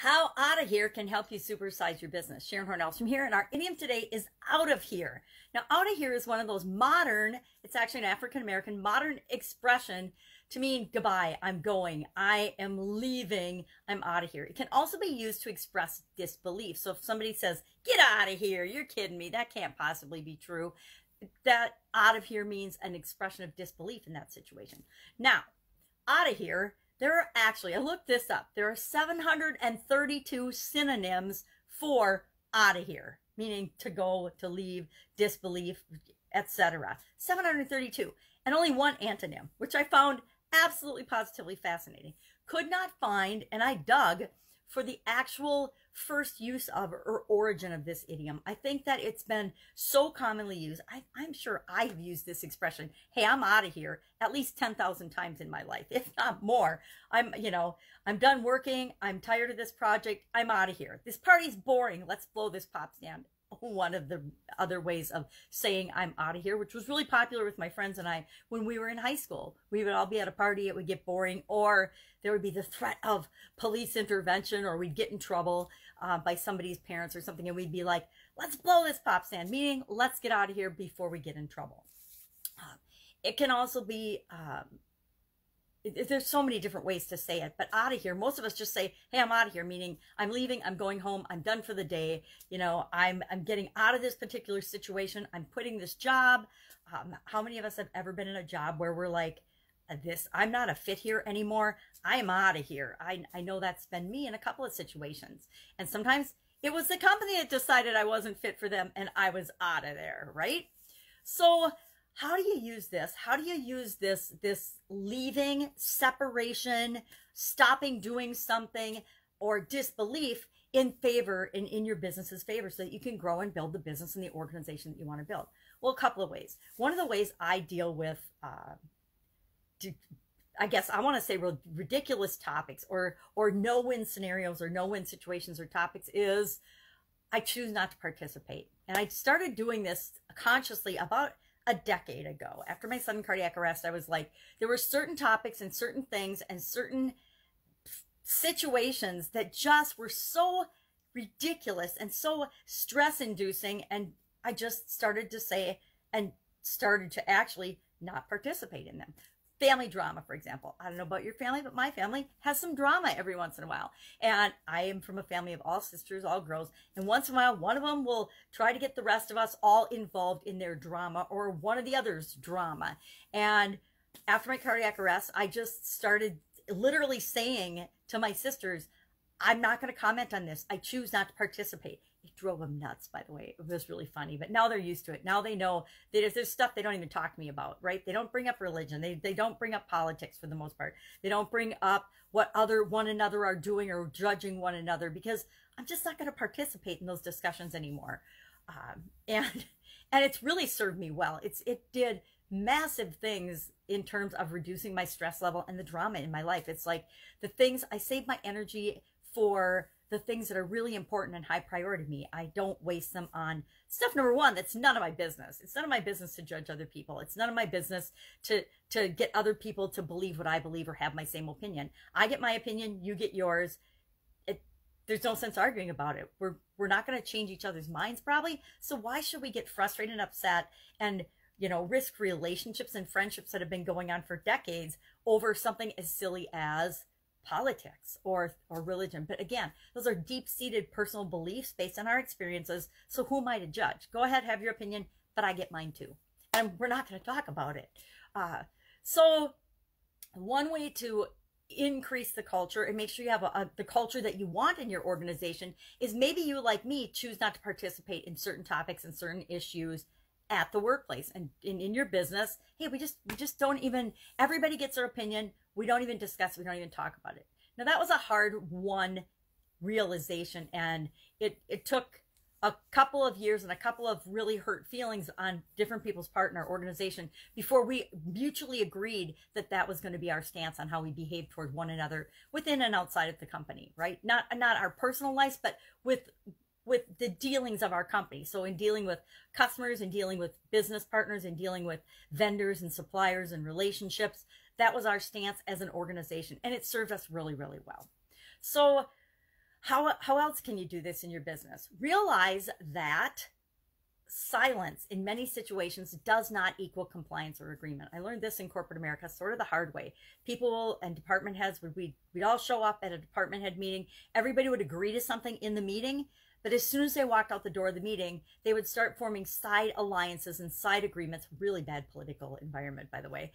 How out of here can help you supersize your business. Sharon Horne-Ellstrom here, and our idiom today is out of here. Now, out of here is one of those modern, it's actually an African-American modern expression to mean goodbye, I'm going, I am leaving, I'm out of here. It can also be used to express disbelief. So if somebody says, get out of here, you're kidding me, that can't possibly be true. That out of here means an expression of disbelief in that situation. Now, out of here, there are actually, I looked this up, there are 732 synonyms for out of here, meaning to go, to leave, disbelief, etc. 732, and only one antonym, which I found absolutely positively fascinating. Could not find, and I dug for the actual first use of or origin of this idiom. I think that it's been so commonly used. I'm sure I've used this expression, hey, I'm out of here, at least 10,000 times in my life, if not more. I'm done working. I'm tired of this project. I'm out of here. This party's boring. Let's blow this pop stand. One of the other ways of saying I'm out of here, which was really popular with my friends and I when we were in high school. We would all be at a party, it would get boring, or there would be the threat of police intervention, or we'd get in trouble by somebody's parents or something, and we'd be like, let's blow this pop stand, meaning let's get out of here before we get in trouble. It can also be there's so many different ways to say it, but out of here, most of us just say, hey, I'm out of here, meaning I'm leaving, I'm going home, I'm done for the day. You know, I'm getting out of this particular situation. I'm quitting this job. How many of us have ever been in a job where we're like, I'm not a fit here anymore. I'm out of here. I know that's been me in a couple of situations. And sometimes it was the company that decided I wasn't fit for them and I was out of there, right? So how do you use this? How do you use this leaving, separation, stopping doing something, or disbelief in favor, in your business's favor, so that you can grow and build the business and the organization that you want to build? Well, a couple of ways. One of the ways I deal with, I guess I want to say ridiculous topics or no-win scenarios or no-win situations or topics is I choose not to participate. And I started doing this consciously about a decade ago. After my sudden cardiac arrest, I was like, there were certain topics and certain things and certain situations that just were so ridiculous and so stress-inducing, and I just started to say and started to actually not participate in them. Family drama, for example. I don't know about your family, but my family has some drama every once in a while. And I am from a family of all sisters, all girls. And once in a while, one of them will try to get the rest of us all involved in their drama or one of the other's drama. And after my cardiac arrest, I just started literally saying to my sisters, I'm not going to comment on this. I choose not to participate. It drove them nuts, by the way. It was really funny, but now they're used to it. Now they know that if there's stuff they don't even talk to me about, right? They don't bring up religion. They don't bring up politics for the most part. They don't bring up what one another are doing or judging one another, because I'm just not going to participate in those discussions anymore. And it's really served me well. It did massive things in terms of reducing my stress level and the drama in my life. It's like the things, I save my energy for the things that are really important and high priority to me. I don't waste them on stuff, number one, that's none of my business. It's none of my business to judge other people. It's none of my business to get other people to believe what I believe or have my same opinion. I get my opinion, you get yours. There's no sense arguing about it. We're not going to change each other's minds probably. So why should we get frustrated and upset and, you know, risk relationships and friendships that have been going on for decades over something as silly as politics or religion? But again, those are deep-seated personal beliefs based on our experiences. So who am I to judge? Go ahead, have your opinion, but I get mine too. And we're not going to talk about it. So one way to increase the culture and make sure you have the culture that you want in your organization is maybe you, like me, choose not to participate in certain topics and certain issues at the workplace and in your business. Hey, we just don't even, everybody gets their opinion. We don't even discuss it. We don't even talk about it. Now, that was a hard one realization, and it took a couple of years and a couple of really hurt feelings on different people's part in our organization before we mutually agreed that that was going to be our stance on how we behave toward one another within and outside of the company, right? Not our personal lives, but with the dealings of our company. So in dealing with customers and dealing with business partners and dealing with vendors and suppliers and relationships, that was our stance as an organization, and it served us really, really well. So How else can you do this in your business? Realize that silence in many situations does not equal compliance or agreement. I learned this in corporate America sort of the hard way. People and department heads we'd all show up at a department head meeting. Everybody would agree to something in the meeting, but as soon as they walked out the door of the meeting, they would start forming side alliances and side agreements. Really bad political environment, by the way,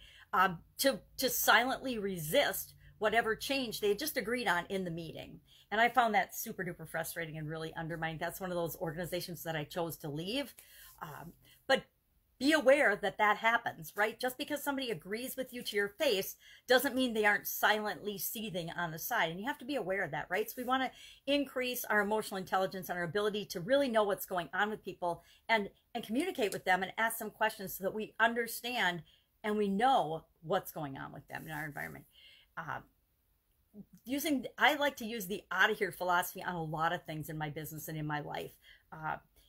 to silently resist whatever change they had just agreed on in the meeting. And I found that super duper frustrating and really undermining. That's one of those organizations that I chose to leave. But be aware that that happens, right? Just because somebody agrees with you to your face doesn't mean they aren't silently seething on the side. And you have to be aware of that, right? So we want to increase our emotional intelligence and our ability to really know what's going on with people and communicate with them and ask them questions so that we understand and we know what's going on with them in our environment. I like to use the out of here philosophy on a lot of things in my business and in my life.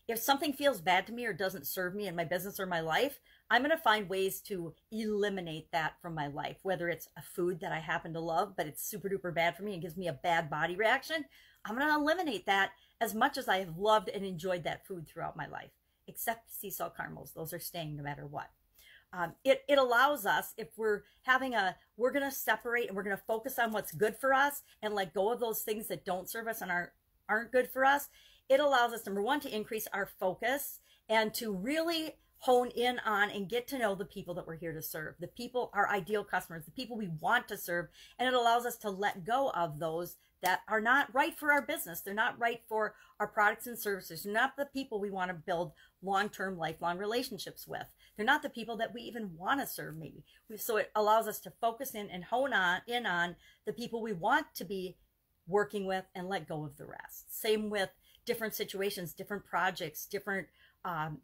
If something feels bad to me or doesn't serve me in my business or my life, I'm going to find ways to eliminate that from my life. Whether it's a food that I happen to love, but it's super duper bad for me and gives me a bad body reaction, I'm going to eliminate that as much as I have loved and enjoyed that food throughout my life, except sea salt caramels. Those are staying no matter what. It allows us, if we're going to separate and we're going to focus on what's good for us and let go of those things that don't serve us and aren't good for us. It allows us, number one, to increase our focus and to really hone in on and get to know the people that we're here to serve, the people, our ideal customers, the people we want to serve. And it allows us to let go of those that are not right for our business. They're not right for our products and services. They're not the people we want to build long-term, lifelong relationships with. They're not the people that we even want to serve, maybe. So it allows us to focus in and hone in on the people we want to be working with and let go of the rest. Same with different situations, different projects, different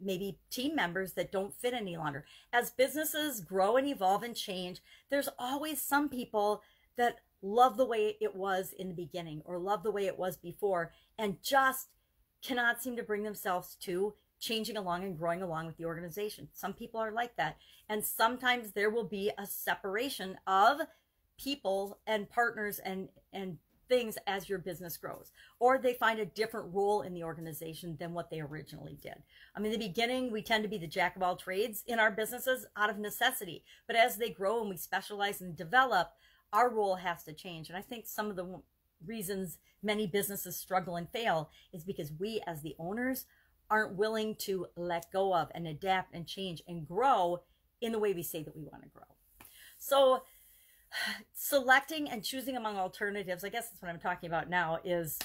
maybe team members that don't fit any longer. As businesses grow and evolve and change, there's always some people that love the way it was in the beginning or love the way it was before and just cannot seem to bring themselves to changing along and growing along with the organization. Some people are like that. And sometimes there will be a separation of people and partners and things as your business grows, or they find a different role in the organization than what they originally did. In the beginning, we tend to be the jack of all trades in our businesses out of necessity, but as they grow and we specialize and develop, our role has to change. And I think some of the reasons many businesses struggle and fail is because we as the owners aren't willing to let go of and adapt and change and grow in the way we say that we want to grow. So selecting and choosing among alternatives, I guess that's what I'm talking about now, is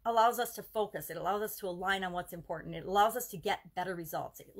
allows us to focus. It allows us to align on what's important. It allows us to get better results. It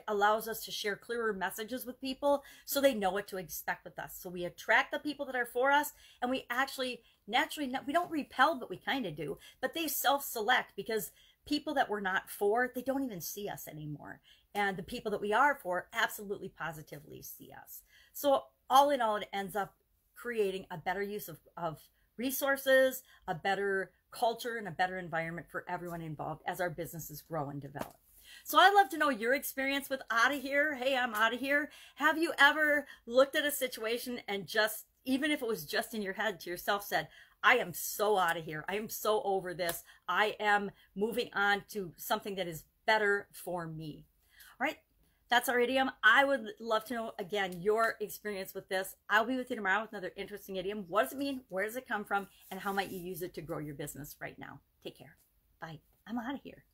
allows us to share clearer messages with people so they know what to expect with us. So we attract the people that are for us, and we actually naturally, we don't repel, but we kind of do, but they self-select because people that we're not for, they don't even see us anymore. And the people that we are for absolutely positively see us. So all in all, it ends up creating a better use of resources, a better culture, and a better environment for everyone involved as our businesses grow and develop. So I'd love to know your experience with out of here. Hey, I'm out of here. Have you ever looked at a situation and just, even if it was just in your head, to yourself said, I am so out of here. I am so over this. I am moving on to something that is better for me. All right. That's our idiom. I would love to know, again, your experience with this. I'll be with you tomorrow with another interesting idiom. What does it mean? Where does it come from? And how might you use it to grow your business right now? Take care. Bye. I'm out of here.